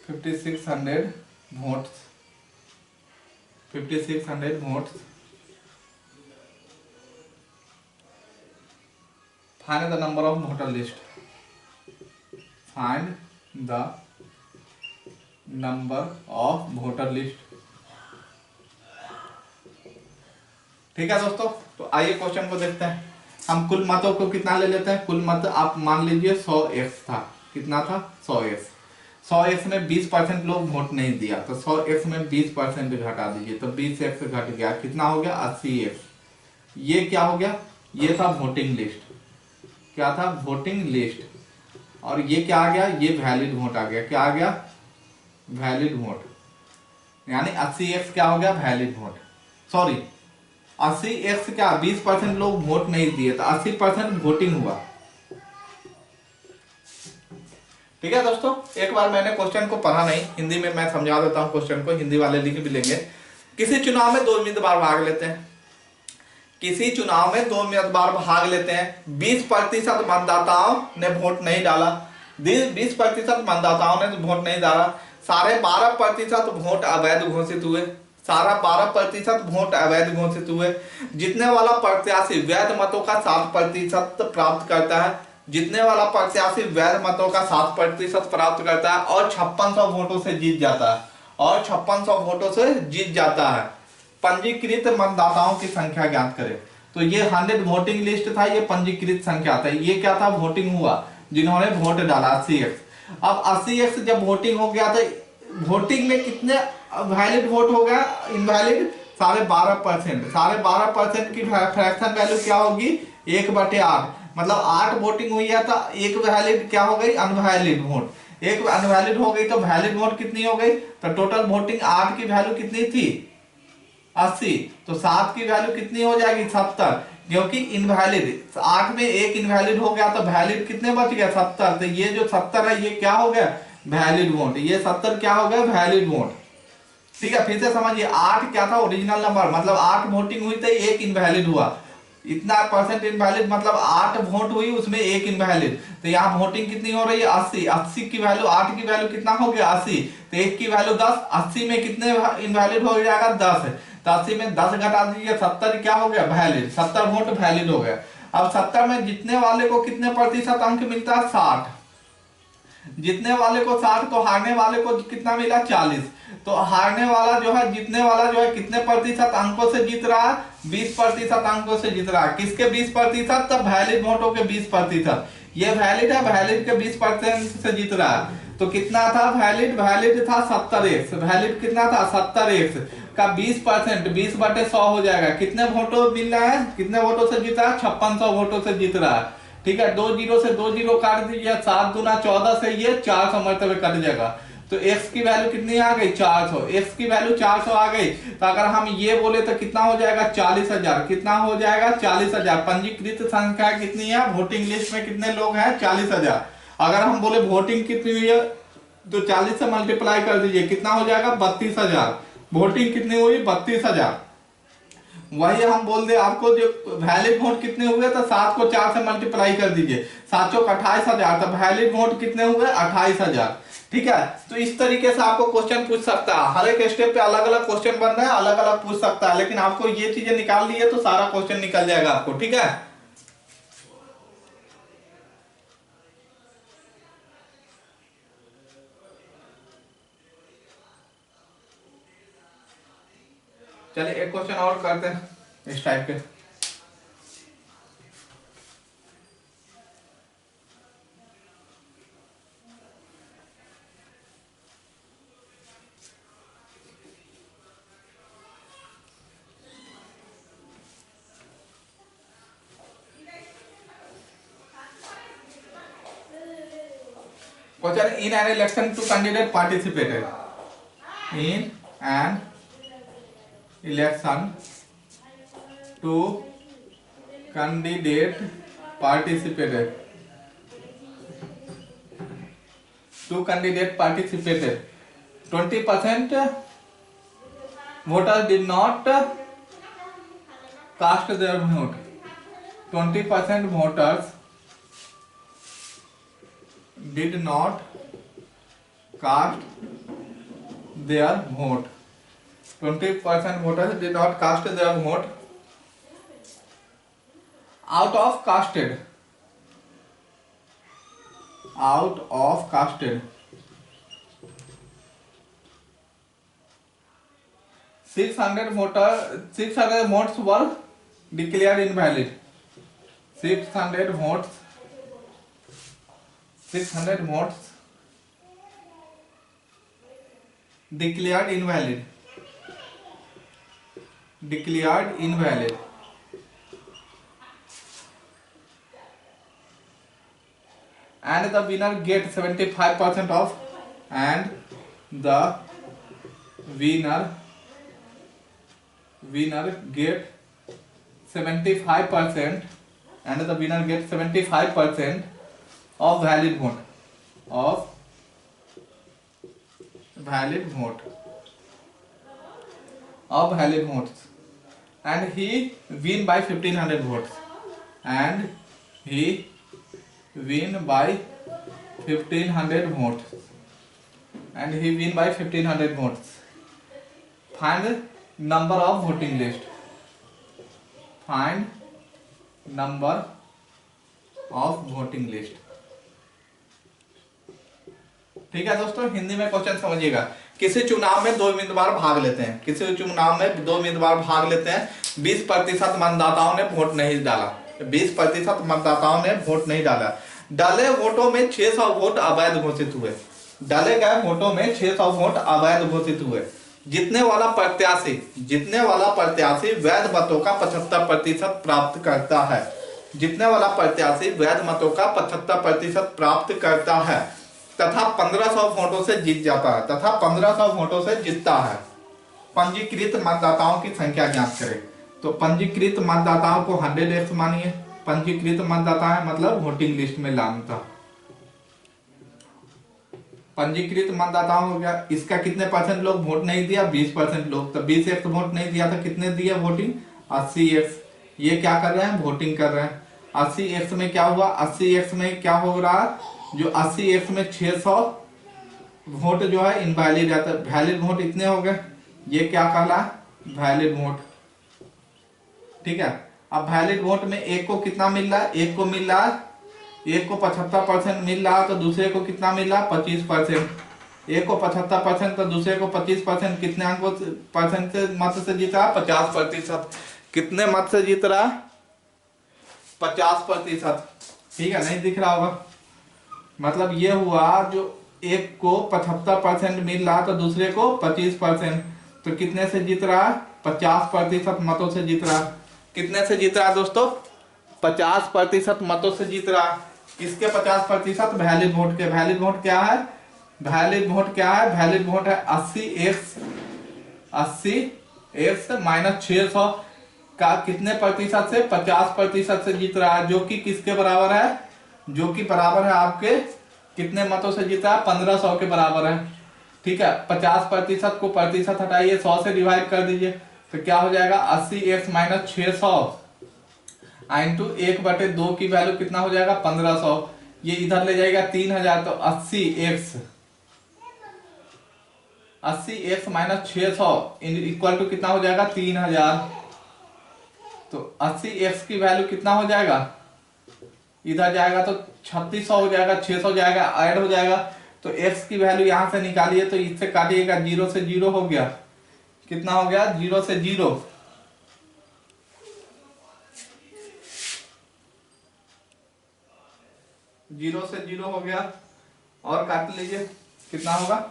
5600 votes, Find the number of voter list. Find the number of voter list. ठीक है दोस्तों, तो आइए question को देखते हैं। हम कुल मतों को कितना ले लेते हैं। कुल मत आप मान लीजिए 100x था। कितना था? 100x। 100x में 20% लोग वोट नहीं दिया, तो 100x में 20% घटा दीजिए, तो 20x घट गया, कितना हो गया? 80x। ये क्या हो गया? ये था वोटिंग लिस्ट। क्या था? Voting list. और ये क्या आ गया? ये वैलिड वोट आ गया। क्या आ गया? Valid vote. यानी 80x क्या हो गया? Valid vote. सॉरी, 80x क्या? 20% लोग वोट नहीं दिए, तो 80% वोटिंग हुआ। ठीक है दोस्तों, एक बार मैंने क्वेश्चन को पढ़ा नहीं, हिंदी में मैं समझा देता हूं क्वेश्चन को, हिंदी वाले लिख भी लेंगे। किसी चुनाव में 2 उम्मीदवार भाग लेते हैं। किसी चुनाव में 2 उम्मीदवार भाग लेते हैं। 20% मतदाताओं ने वोट नहीं डाला। 20% मतदाताओं ने वोट नहीं डाला। 12.5% वोट अवैध घोषित हुए। 12.5% वोट अवैध घोषित हुए। जीतने वाला प्रत्याशी वैध मतों का 7% प्राप्त करता है। जीतने वाला प्रत्याशी वैध मतों का 7% प्राप्त करता है और 5600 वोटों से जीत जाता है। पंजीकृत मतदाताओं की संख्या ज्ञात करें। तो ये 100 वोटिंग लिस्ट था, ये पंजीकृत संख्या था। ये क्या था? वोटिंग हुआ, जिन्होंने वोट डाला 80x। अब 80x जब वोटिंग हो गया, तो वोटिंग में कितने वैलिड वोट हो गया? इनवैलिड 12.5%। 12.5% की फ्रैक्शन वैल्यू क्या होगी? 1/8। मतलब 8 वोटिंग हुई है, तो एक वैलिड क्या हो गई? Invalid vote. एक अनवैलिड हो गई, तो वैलिड वोट कितनी हो गई? तो टोटल वोटिंग 8 की वैल्यू कितनी थी? 80। तो 7 की वैल्यू कितनी हो जाएगी? 70। क्योंकि इनवैलिड 8 में एक इनवैलिड हो गया, तो वैलिड कितने बच गया? 70। तो ये जो 70 है, ये क्या हो गया? Valid vote. ये 70 क्या हो गया? Valid vote. ठीक है, फिर से समझिए। 8 क्या था? ओरिजिनल नंबर, मतलब 8 वोटिंग हुई, तो एक इनवैलिड हुआ। इतना परसेंट इनवैलिड मतलब 8 वोट हुई, उसमें एक इनवैलिड। तो यहाँ वोटिंग कितनी हो रही है? 80। 80 की वैल्यू, 8 की वैल्यू कितना हो गया? 80। तो एक की वैल्यू 10। 80 में कितने इनवैलिड हो जाएगा? 10। तो 80 में 10 घटा दीजिए, 70 क्या हो गया? वैलिड। 70 वोट वैलिड हो गया। अब 70 में जीतने वाले को कितने प्रतिशत अंक मिलता है? 60। जीतने वाले को 60, तो हारने वाले को कितना मिला? 40। तो हारने वाला जो है, जीतने वाला जो है, कितने प्रतिशत अंकों से जीत रहा है? 20% अंकों से जीत रहा है। किसके 20%? तब वैलिड वोटों के 20%। ये वैलिड है, वैलिड के 20% से जीत रहा है। तो कितना था वैलिड? वैलिड था 70x। वैलिड कितना था? 70x का 20%, 20/100 हो जाएगा। कितने वोटों मिल रहा है? कितने वोटों से जीत रहा है? 5600 वोटों से जीत रहा है। ठीक है, 2 जीरो से 2 जीरो काट दीजिए, 7 दूना 14 से ये 400 मरतबे कट जाएगा। तो x की वैल्यू कितनी आ गई 400, x की वैल्यू 400 आ गई। तो अगर हम ये बोले तो कितना हो जाएगा 40,000, कितना हो जाएगा 40,000। पंजीकृत संख्या कितनी है वोटिंग लिस्ट में, कितने लोग हैं 40,000। अगर हम बोले वोटिंग कितनी हुई है तो 40 से मल्टीप्लाई कर दीजिए, कितना हो जाएगा 32,000। वोटिंग कितनी हुई 32,000। वही हम बोल दे आपको जो वैलिड वोट कितने हुए तो 7 को 4 से मल्टीप्लाई कर दीजिए, 7 चौक 28,000, तो वैलिड वोट कितने हुए 28,000। ठीक है, तो इस तरीके से आपको क्वेश्चन पूछ सकता है। हर एक स्टेप पे अलग अलग क्वेश्चन बन रहे हैं, अलग अलग पूछ सकता है, लेकिन आपको ये चीजें निकाल ली है तो सारा क्वेश्चन निकल जाएगा आपको। ठीक है, चलिए एक क्वेश्चन और करते हैं इस टाइप के। Question: in an election, two candidates participated. In an election, two candidates participated. Two candidates participated. 20% voters did not cast their vote. 20% voters did not cast their vote. 20% voters did not cast their vote. Out of casted 600 votes were declared invalid. 600 votes declared invalid. And the winner get 75% of, and the winner get 75%, and the winner get 75% of valid vote, and he win by 1500 votes, and he win by 1500 votes, Find number of voting list. Find number of voting list. ठीक है दोस्तों, हिंदी में question समझिएगा। किसी चुनाव में 2 उम्मीदवार भाग लेते हैं, 20% मतदाताओं ने वोट नहीं डाला, 20% मतदाताओं ने वोट नहीं डाला। डाले वोटों में 600 वोट अवैध घोषित हुए। डाले गए वोटों में 600 वोट अवैध घोषित हुए। जीतने वाला प्रत्याशी वैध मतों का 75% प्राप्त करता है। जीतने वाला प्रत्याशी वैध मतों का 75% प्राप्त करता है तथा 1500 वोटों से जीत जाता है, तथा 1500 वोटों से जीतता है। पंजीकृत मतदाताओं की संख्या ज्ञात करें। तो पंजीकृत मतदाताओं को 100x मानिए। पंजीकृत मतदाता है मतलब वोटिंग लिस्ट में लानता। पंजीकृत मतदाताओं हो गया, इसका कितने परसेंट लोग वोट नहीं दिया 20% लोग, तो 20x वोट नहीं दिया था, कितने दिया वोटिंग 80x। ये क्या कर रहे हैं वोटिंग कर रहे हैं। 80x में क्या हुआ, 80x में क्या हो रहा, जो 80x में 600 वोट जो है इनवैलिड रहता है। वैलिड वोट इतने हो गए, ये क्या कहला वैलिड वोट। ठीक है, अब वैलिड वोट में एक को कितना मिल रहा है, एक को 75% मिल रहा है, तो दूसरे को कितना मिल रहा है 25%। एक को 75% तो दूसरे को 25%। कितने अंक परसेंट से मत से जीत रहा 50%। कितने मत से जीत रहा 50%। ठीक है, नहीं दिख रहा होगा, मतलब ये हुआ जो एक को 75% मिल रहा तो दूसरे को 25%, तो कितने से जीत रहा 50% मतों से जीत रहा। कितने से जीत रहा दोस्तों 50% मतों से जीत रहा। किसके 50%, वैलिड वोट के। वैलिड वोट क्या है वैलिड वोट क्या है? वैलिड वोट है 80x माइनस 600 का कितने प्रतिशत से? 50% से जीत रहा है, जो कि किसके बराबर है? जो कि बराबर है आपके कितने मतों से जीता है? 1500 के बराबर है। ठीक है, 50% को प्रतिशत हटाइए, 100 से डिवाइड कर दीजिए, तो क्या हो जाएगा? 80x माइनस 600 इंटू 1/2 की वैल्यू कितना हो जाएगा? 1500। ये इधर ले जाएगा 3000, तो 80x माइनस 600 इक्वल टू कितना हो जाएगा? 3000। तो 80x की वैल्यू कितना हो जाएगा? इधर जाएगा तो 3600 हो जाएगा, 600 जाएगा, ऐड हो जाएगा, तो x की वैल्यू यहां से निकालिए, तो इससे काटिएगा, 0 से 0 हो गया, कितना हो गया? 0 से 0, 0 से 0 हो गया, और काट लीजिए, कितना होगा?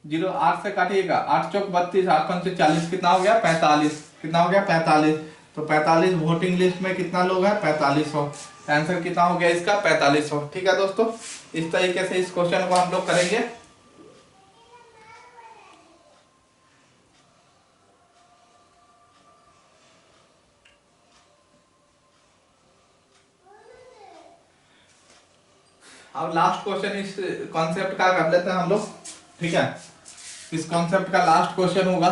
0 8 से काटिएगा, 8 चौक 32, 8 पंचे 40, कितना हो गया? 45। कितना हो गया? 45। तो 45 वोटिंग लिस्ट में कितना लोग हैं? 4500। आंसर कितना हो गया इसका? 4500। ठीक है दोस्तों, इस तरीके से इस क्वेश्चन को हम लोग करेंगे। अब लास्ट क्वेश्चन इस कॉन्सेप्ट का कर लेते हैं हम लोग। ठीक है, इस कॉन्सेप्ट का लास्ट क्वेश्चन होगा।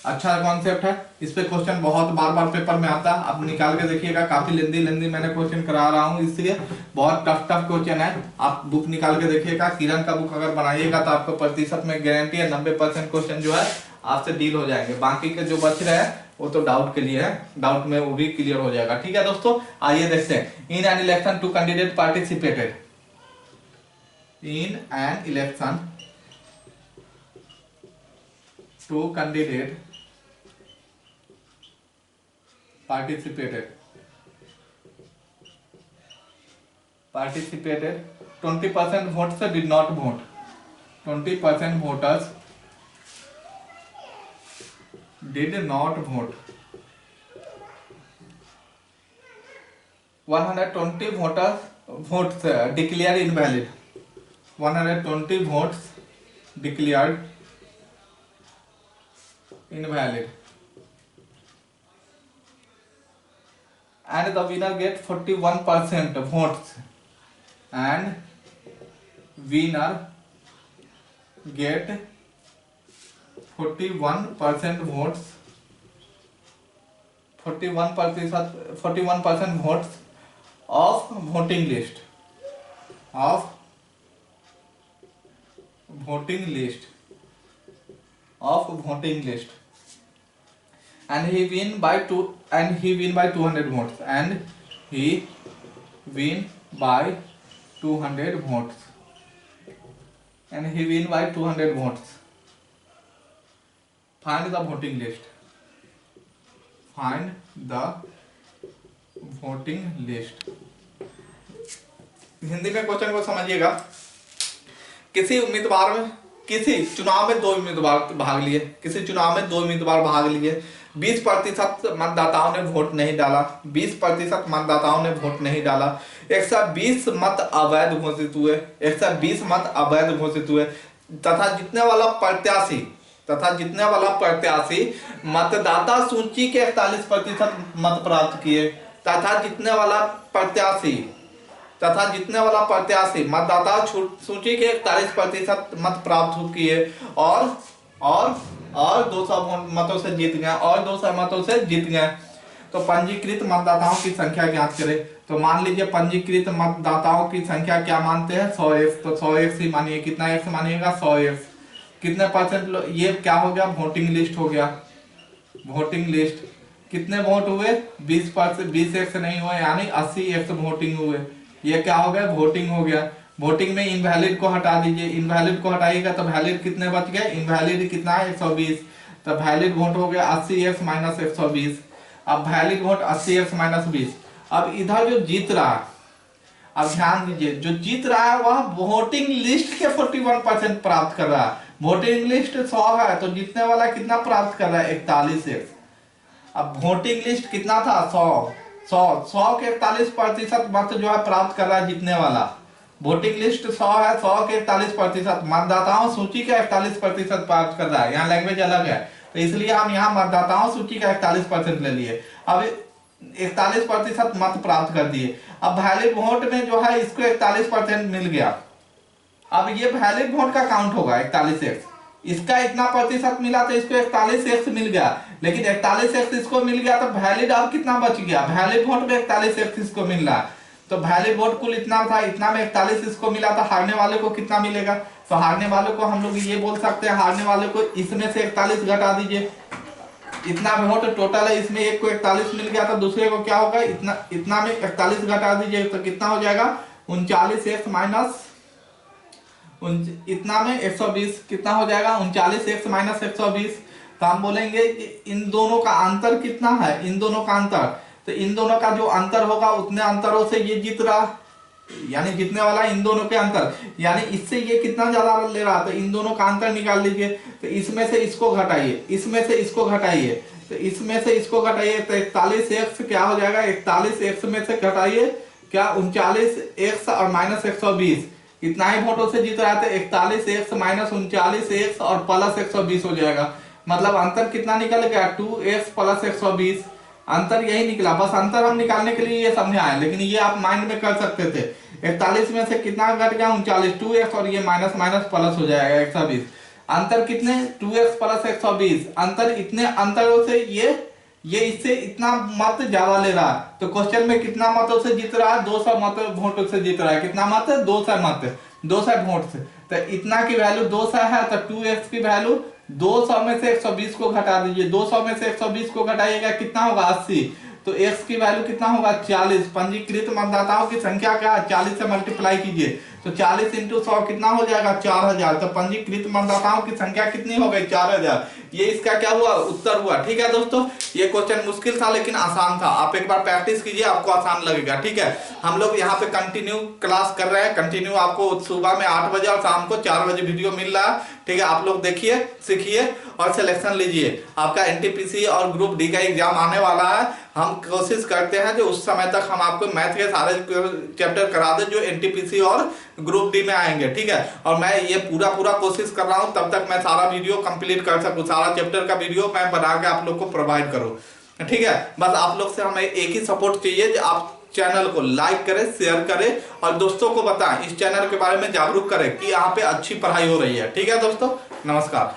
अच्छा कॉन्सेप्ट है, इस पे क्वेश्चन बहुत बार बार पेपर में आता है, आप निकाल के देखिएगा, काफी लेंदी मैंने क्वेश्चन करा रहा हूँ, इसलिए बहुत टफ क्वेश्चन है। आप बुक निकाल के देखिएगा, किरण का बुक अगर बनाइएगा तो आपको प्रतिशत में गारंटी है 90% क्वेश्चन जो है आपसे डील हो जाएंगे। बाकी के जो बच रहे हैं वो तो डाउट के लिए है, डाउट में वो भी क्लियर हो जाएगा। ठीक है दोस्तों, आइए देखते हैं। In an election 2 candidate participated. In an election 2 candidate participated 20% votes did not vote, 20% voters did not vote, 120 votes declared invalid, 120 votes declared invalid, and the winner get 41% votes, and winner get 41% votes, 41% votes of voting list, of voting list, of voting list, and he win by 200 votes, and he win by 200 votes, and he win by 200 votes. Find the voting list. Find the voting list. Hindi में question को समझिएगा। किसी चुनाव में 2 उम्मीदवार भाग लिए, किसी चुनाव में 2 उम्मीदवार भाग लिए, 20% मतदाताओं ने वोट नहीं डाला, 20% मतदाताओं ने वोट नहीं डाला, 120 मत अवैध घोषित हुए, 120 मत अवैध घोषित हुए, तथा जितने वाला प्रत्याशी मतदाता सूची के 41% मत प्राप्त किए, तथा जितने वाला प्रत्याशी मतदाता सूची के 41% मत प्राप्त किए, और 200 मतों से जीत गए, और 200 मतों से जीत गए। तो पंजीकृत मतदाताओं की संख्या ज्ञात करें। तो मान लीजिए पंजीकृत मतदाताओं की संख्या क्या मानते हैं? 100x। तो 100x ही मानिए, कितना x मानिएगा? 100x। कितने परसेंट? ये क्या हो गया? वोटिंग लिस्ट हो गया। वोटिंग लिस्ट कितने वोट हुए? 20x नहीं हुए, यानी 80x वोटिंग हुए। ये क्या हो गया? वोटिंग हो गया। वोटिंग में इनवैलिड को हटा दीजिए, इनवैलिड को हटाइएगा तो वैलिड कितने बच गए? इनवैलिड कितना है? 120। तो वैलिड वोट हो गया 80x माइनस 120। अब वैलिड वोट 80x माइनस 20। अब इधर जो जीत रहा है, अब ध्यान दीजिए, जो जीत रहा है वह वोटिंग लिस्ट के 41% प्राप्त कर रहा है। वोटिंग लिस्ट 100 है, तो जीतने वाला कितना प्राप्त कर रहा है? 41x। अब वोटिंग लिस्ट कितना था? 100 के 41% मत जो है प्राप्त कर रहा है जीतने वाला। वोटिंग लिस्ट 100 है, 100 के 41% मतदाताओं सूची का 41% प्राप्त कर रहा है। यहाँ लैंग्वेज अलग है, तो इसलिए हम यहाँ मतदाताओं सूची का 41% ले लिए। अब 41% मत प्राप्त कर दिए। अब वैलिड वोट में जो है इसको 41% मिल गया। अब ये वैलिड वोट का काउंट होगा 41x, इसका इतना प्रतिशत मिला तो इसको 41x मिल गया, लेकिन 41x इसको मिल गया तो वैलिड अब कितना बच गया, वैलिड वोट में 41x इसको मिल रहा है। तो वैलिड वोट कुल इतना था, इतना में 41 इसको मिला, तो हारने वाले को कितना मिलेगा? तो हारने वाले को हम लोग ये बोल सकते हैं, हारने वाले को इसमें से 41 घटा दीजिए। इतना वोट टोटल है, इसमें एक को 41 मिल गया, तो दूसरे को क्या होगा, इतना में 41 घटा दीजिए तो कितना हो जाएगा 39x माइनस इतना में 120 कितना हो जाएगा 39x माइनस 120। तो हम बोलेंगे कि इन दोनों का अंतर कितना है, इन दोनों का अंतर, तो इन दोनों का जो अंतर होगा उतने अंतरों से ये जीत रहा, यानी जीतने वाला इन दोनों के अंतर, यानी इससे ये कितना ज्यादा ले रहा, तो इन दोनों का अंतर निकाल लीजिए। तो इसमें से इसको घटाइए, इसमें से इसको घटाइए, तो इसमें से इसको घटाइए, तो 41x क्या हो जाएगा, 41x में से घटाइए क्या 39x और माइनस 120, इतना ही वोटों से जीत रहा है, तो 41x माइनस 39x और प्लस 120 हो जाएगा। मतलब अंतर कितना निकल गया 2x प्लस 120, अंतर यही निकला। बस अंतर हम निकालने के लिए ये समझाएं, लेकिन ये आप माइंड में कर सकते थे। 41 में से कितना घट गया 39, 2x और ये माइनस माइनस प्लस हो जाएगा 120। अंतर कितने 2x प्लस 120, अंतर इतने अंतरों से ये इससे इतना मत ज्यादा ले रहा है। तो क्वेश्चन में कितना मतों से जीत रहा है, 200 मत वोटों से जीत रहा है। कितना मत, 200 मत, 200 वोट से। तो इतना की वैल्यू 200 है, तो 2x की वैल्यू 200 में से 120 को घटा दीजिए। 200 में से 120 को घटाइएगा कितना होगा 80, तो x की वैल्यू कितना होगा 40। पंजीकृत मतदाताओं की संख्या क्या है 40 से मल्टीप्लाई कीजिए, तो 40 इंटू 100 कितना हो जाएगा 4000। तो पंजीकृत मतदाताओं की संख्या कितनी हो गई 4000। ये इसका क्या हुआ, उत्तर हुआ। ठीक है दोस्तों, ये क्वेश्चन मुश्किल था लेकिन आसान था। आप एक बार प्रैक्टिस कीजिए, आपको आसान लगेगा। ठीक है, हम लोग यहाँ पे कंटिन्यू क्लास कर रहे हैं, कंटिन्यू आपको सुबह में 8 बजे और शाम को 4 बजे वीडियो मिल रहा है। ठीक है, आप लोग देखिए, सीखिए और सिलेक्शन लीजिए। आपका एनटीपीसी और ग्रुप डी का एग्जाम आने वाला है। हम कोशिश करते हैं जो उस समय तक हम आपको मैथ के सारे चैप्टर करा दें जो एनटीपीसी और ग्रुप डी में आएंगे। ठीक है, और मैं ये पूरा कोशिश कर रहा हूं तब तक मैं सारा वीडियो कंप्लीट कर सकूं, सारा चैप्टर का वीडियो मैं बना के आप लोग को प्रोवाइड करूं। ठीक है, बस आप लोग से हमें एक ही सपोर्ट चाहिए, जो आप चैनल को लाइक करें, शेयर करें और दोस्तों को बताएं, इस चैनल के बारे में जागरूक करें कि यहाँ पे अच्छी पढ़ाई हो रही है। ठीक है दोस्तों, नमस्कार।